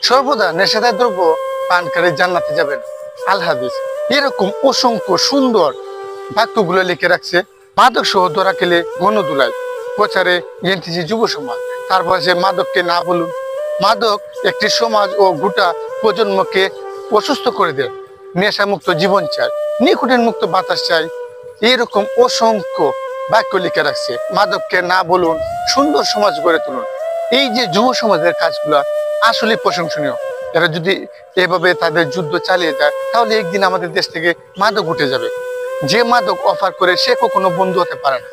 সর্বদা নেশাদার দ্রব্য পানকারী জান্নাতে যাবেন। আল হাদিস এরকম অসংখ্য সুন্দর বাক্যগুলো লিখে রাখছে। মাদক সহ ধরা খেলে মনোদুলায় প্রচারে এনটিসি যুব সমাজ। তারপর সে মাদককে না বলুন। মাদক একটি সমাজ ও গোটা প্রজন্মকে অসুস্থ করে দেয়। নেশামুক্ত জীবন চাই, নিকোটিন মুক্ত বাতাস চাই, এরকম অসংখ্য বাক্য লিখে রাখছে। মাদককে না বলুন, সুন্দর সমাজ গড়ে তুলুন। এই যে যুব সমাজের কাজগুলা আসলে প্রশংসনীয়। এরা যদি এভাবে তাদের যুদ্ধ চালিয়ে যায় তাহলে একদিন আমাদের দেশ থেকে মাদক উঠে যাবে। যে মাদক অফার করে সে কখনো বন্ধু হতে পারে না।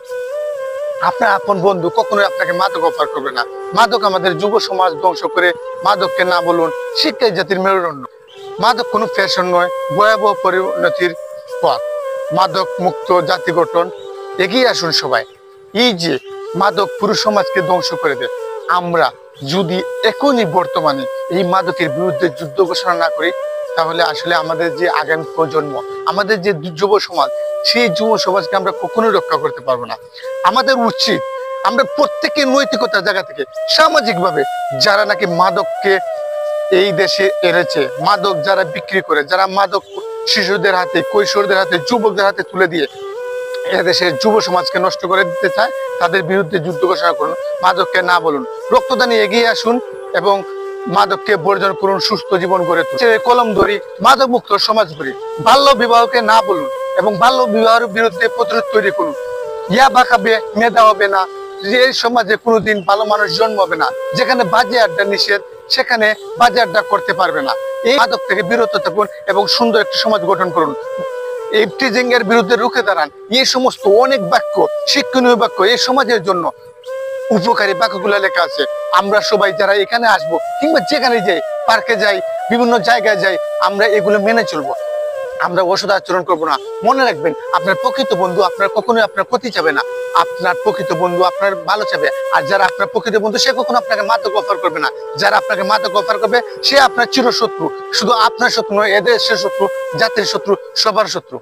আপনার আপন বন্ধু কখনোই আপনাকে মাদক অফার করবে না। মাদক আমাদের যুব সমাজ ধ্বংস করে। মাদককে না বলুন, শিক্ষাই জাতির মেরুদণ্ড। মাদক কোনো ফ্যাশন নয়, ভয়াবহ পরিণতির পথ। মাদক মুক্ত জাতি গঠন, এগিয়ে আসুন সবাই। এই যে মাদক পুরো সমাজকে ধ্বংস করে দেয়, আমরা যদি এখনই বর্তমানে এই মাদকের বিরুদ্ধে যুদ্ধ ঘোষণা না করি তাহলে আসলে আমাদের যে আগামী প্রজন্ম, আমাদের যে যুব সমাজ, সেই যুব সমাজকে আমরা কখনোই রক্ষা করতে পারবো না। আমাদের উচিত আমরা প্রত্যেকের নৈতিকতার জায়গা থেকে সামাজিকভাবে যারা নাকি মাদককে এই দেশে এনেছে, মাদক যারা বিক্রি করে, যারা মাদক শিশুদের হাতে, কৈশোরদের হাতে, যুবকদের হাতে তুলে দিয়ে এদেশের যুব সমাজকে নষ্ট করে দিতে চায়, তাদের বিরুদ্ধে যুদ্ধ ঘোষণা করুন। মাদককে না বলুন, রক্তদানে এগিয়ে আসুন এবং মাদককে বর্জন করুন, সুস্থ জীবন গড়ে তুলুন। কলম ধরি, মাদক মুক্ত সমাজ গড়ি। বাল্য বিবাহকে না বলুন এবং বাল্য বিবাহের বিরুদ্ধে প্রতিরোধ তৈরি করুন। ইয়া বাঁকাবে, মেধা হবে না। এই সমাজে কোনোদিন ভালো মানুষ জন্মাবে না। যেখানে বাজে আড্ডা নিষেধ, সেখানে বাজে আড্ডা করতে পারবে না। এই মাদক থেকে বিরত থাকুন এবং সুন্দর একটি সমাজ গঠন করুন। ইভটিজিং এর বিরুদ্ধে রুখে দাঁড়ান। এই সমস্ত অনেক বাক্য, শিক্ষণীয় বাক্য, এই সমাজের জন্য উপকারী বাক্যগুলো লেখা আছে। আমরা সবাই যারা এখানে আসবো কিংবা যেখানে যাই, পার্কে যাই, বিভিন্ন জায়গায় যাই, আমরা এগুলো মেনে চলবো। আমরা অসৎ আচরণ করবো না। মনে রাখবেন, আপনার প্রকৃত বন্ধু আপনার কখনোই আপনার ক্ষতি চাবে না। আপনার প্রকৃত বন্ধু আপনার ভালো চাবে। আর যারা আপনার প্রকৃত বন্ধু সে কখনো আপনাকে মাদক অফার করবে না। যারা আপনাকে মাদক অফার করবে সে আপনার চিরশত্রু। শুধু আপনার শত্রু নয়, এদেশের শত্রু, জাতির শত্রু, সবার শত্রু।